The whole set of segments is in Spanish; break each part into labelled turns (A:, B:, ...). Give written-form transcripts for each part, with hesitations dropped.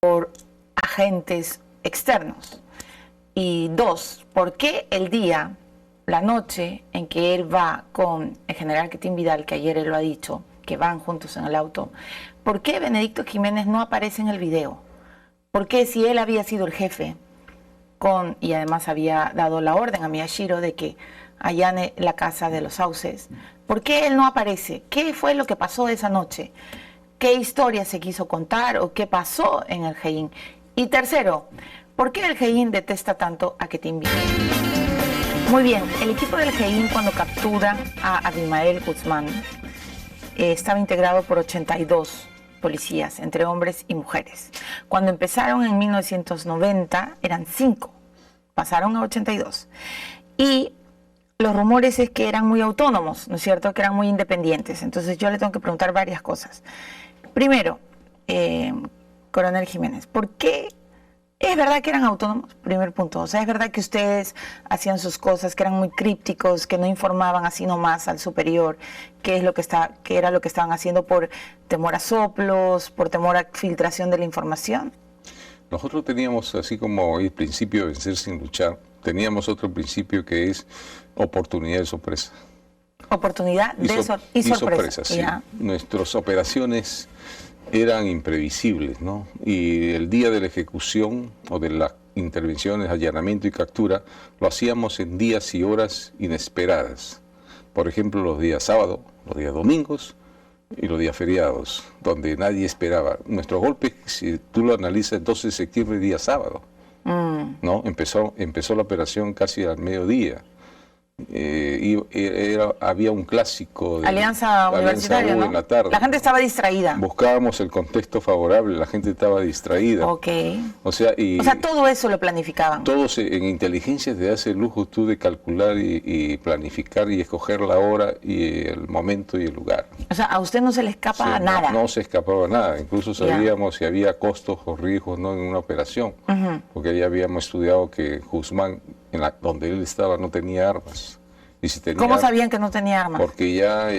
A: por agentes externos. Y dos, ¿por qué el día, la noche en que él va con el general Quetín Vidal, que ayer él lo ha dicho, que van juntos en el auto, ¿por qué Benedicto Jiménez no aparece en el video? ¿Por qué, si él había sido el jefe y además había dado la orden a Miyashiro de que allane la casa de los Sauces, ¿por qué él no aparece? ¿Qué fue lo que pasó esa noche? ¿Qué historia se quiso contar o qué pasó en el GEIN? Y tercero, ¿por qué el GEIN detesta tanto a Quetín Vidal? Muy bien, el equipo del GEIN, cuando captura a Abimael Guzmán, estaba integrado por 82 policías, entre hombres y mujeres. Cuando empezaron en 1990 eran 5, pasaron a 82. Y los rumores es que eran muy autónomos, ¿no es cierto?, que eran muy independientes. Entonces yo le tengo que preguntar varias cosas. Primero, Coronel Jiménez, ¿por qué es verdad que eran autónomos? Primer punto. O sea, es verdad que ustedes hacían sus cosas, que eran muy crípticos, que no informaban así nomás al superior qué es lo que era lo que estaban haciendo por temor a soplos, por temor a filtración de la información.
B: Nosotros teníamos, así como el principio de vencer sin luchar, teníamos otro principio que es oportunidad de sorpresa.
A: Oportunidad y sorpresa.
B: Sí. Nuestras operaciones eran imprevisibles, ¿no? Y el día de la ejecución o de las intervenciones, allanamiento y captura, lo hacíamos en días y horas inesperadas. Por ejemplo, los días sábados, los días domingos y los días feriados, donde nadie esperaba. Nuestro golpe, si tú lo analizas, el 12 de septiembre, día sábado, ¿no? Empezó la operación casi al mediodía. Había un clásico de
A: Alianza Universitaria, ¿no?
B: En la tarde.
A: La gente estaba distraída.
B: Buscábamos el contexto favorable, la gente estaba distraída.
A: Ok.
B: O sea,
A: todo eso lo planificaban.
B: Todos en inteligencia te hace el lujo tú de calcular y planificar y escoger la hora y el momento y el lugar.
A: O sea, a usted no se le escapa nada.
B: No se escapaba nada. Incluso sabíamos si había costos o riesgos, ¿no?, en una operación. Porque ya habíamos estudiado que Guzmán, donde él estaba, no tenía armas. Y si tenía,
A: ¿cómo sabían que no tenía armas?
B: Porque ya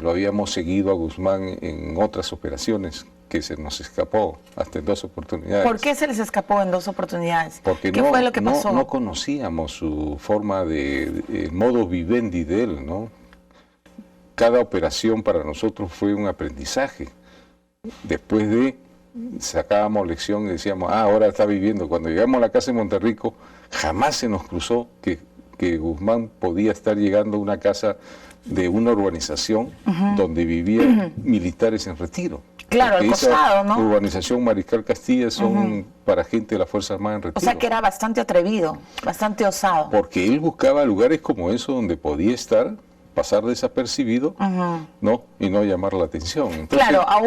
B: lo habíamos seguido a Guzmán en otras operaciones que se nos escapó hasta en 2 oportunidades.
A: ¿Por qué se les escapó en 2 oportunidades?
B: Porque
A: ¿Qué fue lo que pasó?
B: No conocíamos su forma el modo vivendi de él, ¿no? Cada operación para nosotros fue un aprendizaje. Después sacábamos lección y decíamos, ahora está viviendo. Cuando llegamos a la casa de Monterrico, jamás se nos cruzó que Guzmán podía estar llegando a una casa de una urbanización donde vivían militares en retiro.
A: Claro, al costado, ¿no?
B: Urbanización Mariscal Castilla son para gente de las Fuerzas Armadas en retiro.
A: O sea que era bastante atrevido, bastante osado.
B: Porque él buscaba lugares como eso donde podía estar, pasar desapercibido, ¿no? Y no llamar la atención. Entonces,
A: claro, a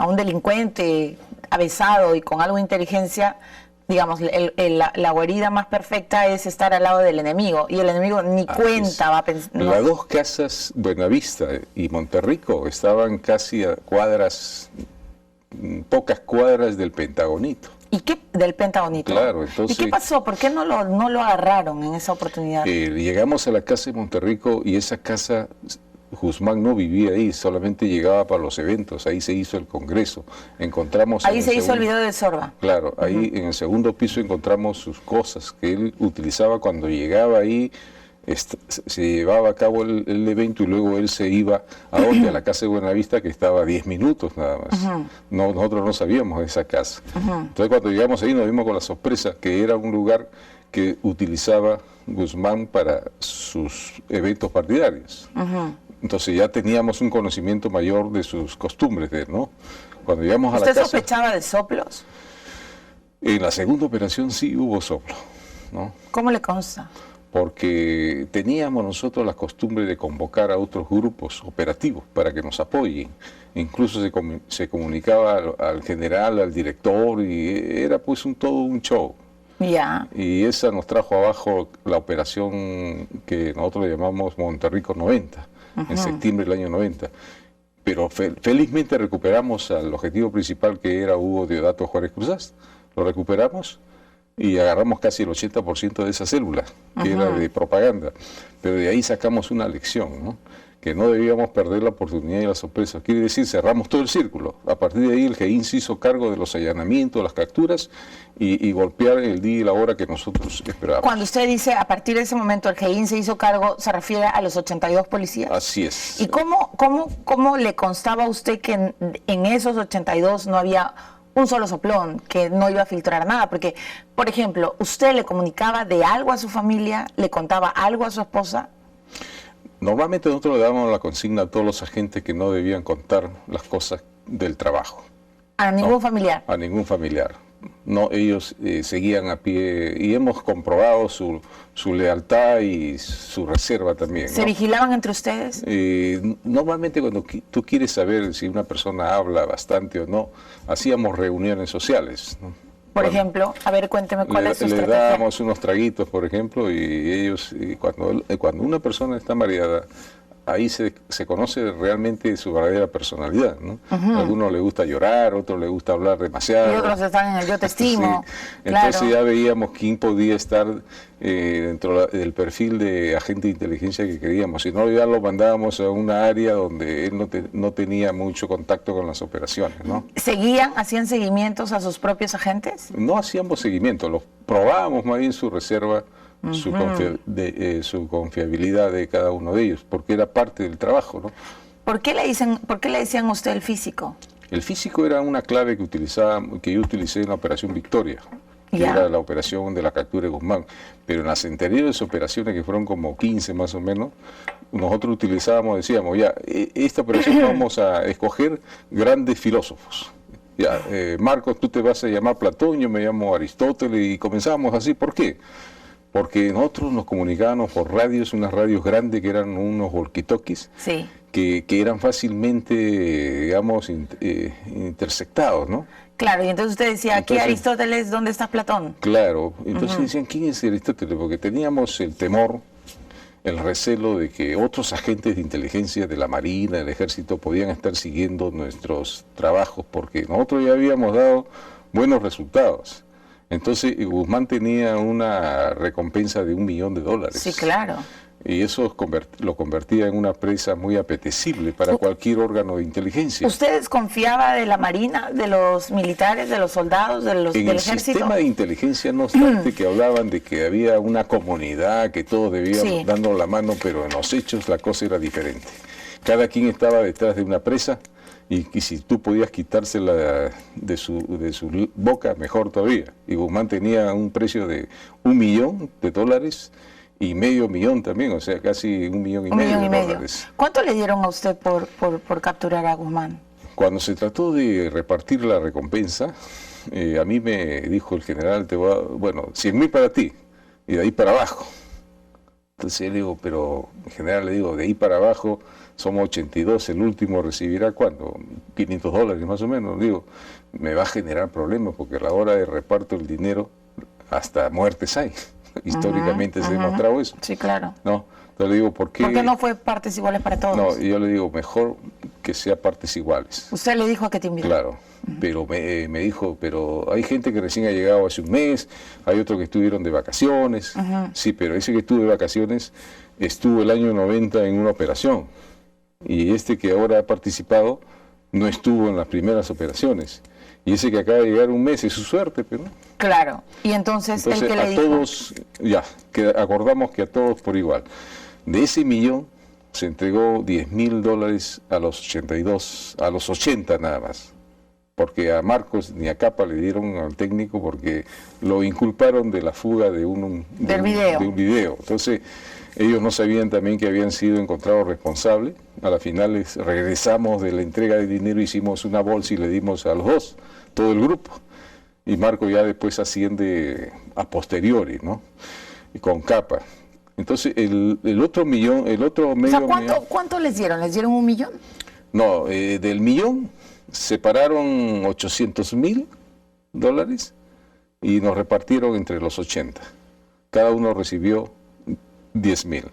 A: un delincuente avesado y con algo de inteligencia, digamos, la guarida más perfecta es estar al lado del enemigo, y el enemigo ni cuenta va a pensar.
B: ¿no? Las 2 casas, Buenavista y Monterrico, estaban casi a pocas cuadras del Pentagonito.
A: ¿Y qué del Pentagonito?
B: Claro, entonces.
A: ¿Y qué pasó? ¿Por qué no lo agarraron en esa oportunidad?
B: Llegamos a la casa de Monterrico y esa casa, Guzmán no vivía ahí, solamente llegaba para los eventos. Ahí se hizo el congreso.
A: Ahí se hizo el video de Sorba.
B: Claro, ahí en el segundo piso encontramos sus cosas que él utilizaba cuando llegaba ahí. Se llevaba a cabo el evento y luego él se iba a la casa de Buenavista, que estaba a 10 minutos nada más. Nosotros no sabíamos de esa casa. Entonces cuando llegamos ahí nos vimos con la sorpresa que era un lugar que utilizaba Guzmán para sus eventos partidarios. Entonces ya teníamos un conocimiento mayor de sus costumbres, ¿no? Cuando llegamos a la casa...
A: ¿Usted sospechaba de soplos?
B: En la segunda operación sí hubo soplo, ¿no?
A: ¿Cómo le consta?
B: Porque teníamos nosotros la costumbre de convocar a otros grupos operativos para que nos apoyen. Incluso se comunicaba al general, al director, y era pues todo un show. Y esa nos trajo abajo la operación que nosotros le llamamos Monterrico 90, en septiembre del año 90. Pero felizmente recuperamos al objetivo principal, que era Hugo Deodato Juárez Cruzás. Lo recuperamos y agarramos casi el 80% de esa célula, que era de propaganda. Pero de ahí sacamos una lección, ¿no? que no debíamos perder la oportunidad y la sorpresa. Quiere decir, cerramos todo el círculo. A partir de ahí el GEIN se hizo cargo de los allanamientos, las capturas y golpear el día y la hora que nosotros esperábamos.
A: Cuando usted dice a partir de ese momento el GEIN se hizo cargo, ¿se refiere a los 82 policías?
B: Así es.
A: ¿Y cómo le constaba a usted que en esos 82 no había un solo soplón, que no iba a filtrar nada? Porque, por ejemplo, ¿usted le comunicaba de algo a su familia, le contaba algo a su esposa?
B: Normalmente nosotros le dábamos la consigna a todos los agentes que no debían contar las cosas del trabajo.
A: ¿A ningún familiar?
B: A ningún familiar. No, ellos seguían a pie y hemos comprobado su lealtad y su reserva también, ¿no?
A: ¿Se vigilaban entre ustedes?
B: Normalmente cuando tú quieres saber si una persona habla bastante o no, hacíamos reuniones sociales, ¿no?
A: Por ejemplo, a ver, cuénteme cuál es su
B: Le
A: estrategia.
B: dábamos unos traguitos, por ejemplo, y ellos, cuando una persona está mareada, ahí se conoce realmente su verdadera personalidad, ¿no? A algunos le gusta llorar, a otros le gusta hablar demasiado.
A: Y otros están en el yo te estimo.
B: Sí.
A: Claro.
B: Entonces ya veíamos quién podía estar dentro del perfil de agente de inteligencia que queríamos. Si no, ya lo mandábamos a una área donde él no tenía mucho contacto con las operaciones, ¿no?
A: ¿Hacían seguimientos a sus propios agentes?
B: No hacíamos seguimiento, los probábamos más bien su reserva, su confiabilidad de cada uno de ellos, porque era parte del trabajo, ¿no?
A: ¿Por qué le decían a usted el físico?
B: El físico era una clave que yo utilicé en la Operación Victoria, que
A: Ya.
B: era la operación de la captura de Guzmán. Pero en las anteriores operaciones, que fueron como 15 más o menos, nosotros decíamos, ya, esta operación vamos a escoger grandes filósofos. Ya, Marcos, tú te vas a llamar Platón, yo me llamo Aristóteles, y comenzamos así. ¿Por qué? Porque nosotros nos comunicábamos por radios, unas radios grandes que eran unos walkie-talkies,
A: Sí.
B: que eran fácilmente, digamos, intersectados, ¿no?
A: Claro, y entonces usted decía, aquí
B: Entonces,
A: Aristóteles, ¿dónde está Platón?
B: Claro, entonces decían, ¿quién es Aristóteles? Porque teníamos el temor, el recelo de que otros agentes de inteligencia de la Marina, del Ejército, podían estar siguiendo nuestros trabajos, porque nosotros ya habíamos dado buenos resultados. Entonces Guzmán tenía una recompensa de $1 millón.
A: Sí, claro.
B: Y eso lo convertía en una presa muy apetecible para cualquier órgano de inteligencia.
A: ¿Usted desconfiaba de la Marina, de los militares, de los soldados, del
B: En el
A: ejército?
B: sistema de inteligencia, no obstante, que hablaban de que había una comunidad, que todos debían
A: Sí.
B: dando la mano, pero en los hechos la cosa era diferente. Cada quien estaba detrás de una presa y si tú podías quitársela de su boca, mejor todavía. Y Guzmán tenía un precio de $1 millón y medio millón también, o sea, casi $1,5 millones.
A: ¿Cuánto le dieron a usted por capturar a Guzmán?
B: Cuando se trató de repartir la recompensa, a mí me dijo el general, bueno, 100.000 para ti, y de ahí para abajo. Entonces le digo, pero el general le digo, de ahí para abajo somos 82, el último recibirá ¿cuánto? $500 más o menos. Digo, me va a generar problemas porque a la hora de reparto el dinero, hasta muertes hay. Históricamente se ha demostrado eso.
A: Sí, claro.
B: ¿No? Entonces le digo, ¿por qué?
A: ¿Por qué no fue partes iguales para todos?
B: No, y yo le digo, mejor que sea partes iguales.
A: Usted le dijo a Ketin Vidal.
B: Claro, pero me dijo, pero hay gente que recién ha llegado hace un mes, hay otros que estuvieron de vacaciones. Sí, pero ese que estuvo de vacaciones estuvo el año 90 en una operación. Y este que ahora ha participado no estuvo en las primeras operaciones. Y ese que acaba de llegar un mes es su suerte, pero...
A: Claro, y entonces ¿el que le
B: a
A: dijo?
B: todos, ya, acordamos que a todos por igual. De ese millón se entregó $10.000 a los 82, a los 80 nada más. Porque a Marcos ni a Capa le dieron al técnico porque lo inculparon de la fuga de un video. Entonces, ellos no sabían también que habían sido encontrados responsables. A la final regresamos de la entrega de dinero, hicimos una bolsa y le dimos a los dos, todo el grupo. Y Marco ya después asciende a posteriori, ¿no? Y con Capa. Entonces, el otro millón, el otro medio millón...
A: ¿Cuánto les dieron? ¿Les dieron $1 millón?
B: No, del millón separaron $800.000 y nos repartieron entre los 80. Cada uno recibió 10.000.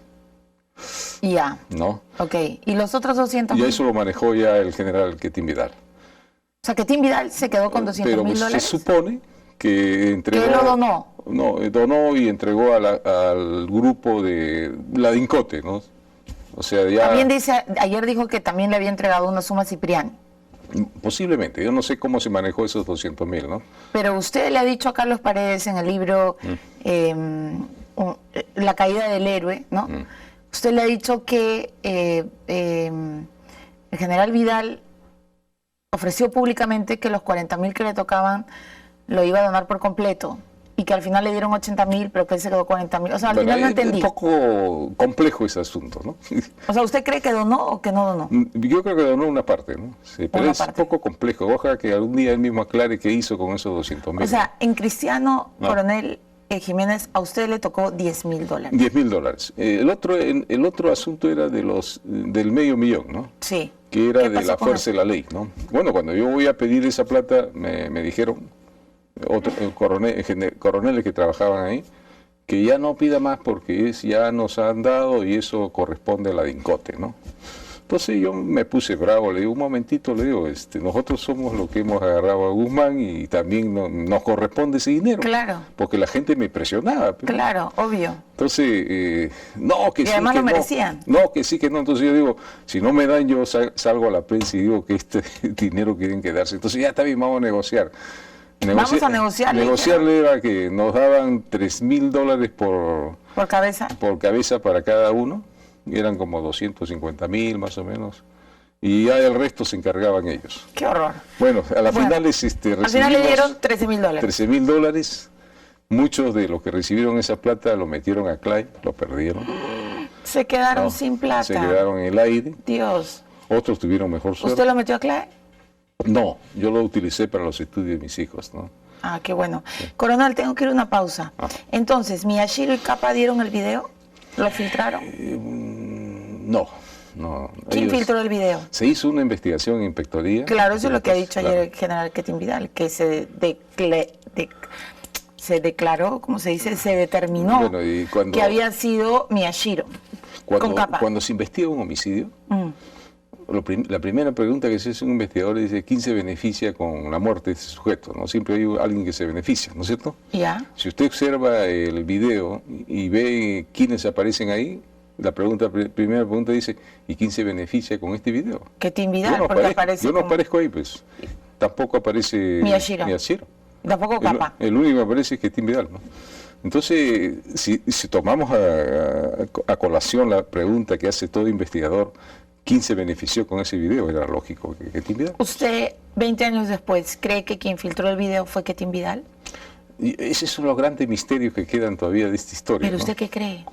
A: Ya.
B: ¿No?
A: Ok. ¿Y los otros 200.000?
B: Y eso lo manejó ya el general Ketin Vidal.
A: O sea, Ketin Vidal se quedó con $200.000.
B: Se supone que entregó...
A: ¿Que él lo donó?
B: No, donó y entregó al grupo de la DINCOTE, ¿no? O sea, ya...
A: También dice, ayer dijo que también le había entregado una suma a Cipriani.
B: Posiblemente, yo no sé cómo se manejó esos 200.000, ¿no?
A: Pero usted le ha dicho a Carlos Paredes en el libro La caída del héroe, ¿no? Usted le ha dicho que el general Vidal ofreció públicamente que los 40.000 que le tocaban lo iba a donar por completo y que al final le dieron 80.000, pero que él se quedó 40.000. O sea, al final no entendí.
B: Es un poco complejo ese asunto, ¿no?
A: O sea, ¿usted cree que donó o que no donó?
B: Yo creo que donó una parte, ¿no? Sí, pero es un poco complejo. Ojalá que algún día él mismo aclare qué hizo con esos 200.000.
A: O sea, en Cristiano Coronel Jiménez, a usted le tocó $10.000.
B: $10.000. El otro asunto era del $500.000, ¿no?
A: Sí.
B: Que era de la fuerza de la ley, ¿no? Bueno, cuando yo voy a pedir esa plata, me dijeron, coroneles que trabajaban ahí, que ya no pida más porque ya nos han dado y eso corresponde a la DINCOTE, ¿no? Entonces yo me puse bravo, le digo, un momentito, le digo, nosotros somos los que hemos agarrado a Guzmán y también nos corresponde ese dinero.
A: Claro.
B: Porque la gente me presionaba. Pero,
A: claro, obvio.
B: Entonces, no, que
A: y
B: sí,
A: además
B: que
A: lo merecían.
B: No, que sí, que no. Entonces yo digo, si no me dan, yo salgo a la prensa y digo que este dinero quieren quedarse. Entonces ya está bien, vamos a negociar.
A: Vamos a negociarle.
B: Negociarle era que nos daban $3.000
A: por cabeza.
B: Por cabeza para cada uno. Y eran como 250.000 más o menos. Y ya el resto se encargaban ellos.
A: ¡Qué horror!
B: Bueno, a las finales recibimos...
A: Al final le dieron $13.000.
B: $13.000. Muchos de los que recibieron esa plata lo metieron a CLAI, lo perdieron.
A: Se quedaron sin plata.
B: Se quedaron en el aire.
A: Dios.
B: Otros tuvieron mejor suerte.
A: ¿Usted lo metió a CLAI?
B: No, yo lo utilicé para los estudios de mis hijos, ¿no?
A: Ah, qué bueno. Sí. Coronel, tengo que ir a una pausa. Entonces, ¿Miyashiro y Capa dieron el video? ¿Lo filtraron?
B: No.
A: ¿Quién filtró el video?
B: Se hizo una investigación en inspectoría.
A: Claro, eso es lo que ha dicho ayer el general Ketin Vidal, que se declaró, ¿cómo se dice? Se determinó que había sido Miyashiro con Capa.
B: Cuando se investiga un homicidio, la primera pregunta que se hace un investigador dice ¿quién se beneficia con la muerte de ese sujeto? ¿No? Siempre hay alguien que se beneficia, ¿no es cierto?
A: Ya.
B: Si usted observa el video y ve quiénes aparecen ahí, la primera pregunta dice ¿y quién se beneficia con este video?
A: Ketin Vidal, porque aparece.
B: Yo no aparezco ahí, pues. Tampoco aparece
A: Miyashiro. Tampoco Capa.
B: El único que aparece es Ketin Vidal, ¿no? Entonces, si tomamos a colación la pregunta que hace todo investigador, ¿quién se benefició con ese video? Era lógico que Ketin Vidal.
A: ¿Usted, 20 años después, cree que quien filtró el video fue Ketin Vidal?
B: Y esos son los grandes misterios que quedan todavía de esta historia.
A: ¿Pero
B: ¿no?
A: usted qué cree?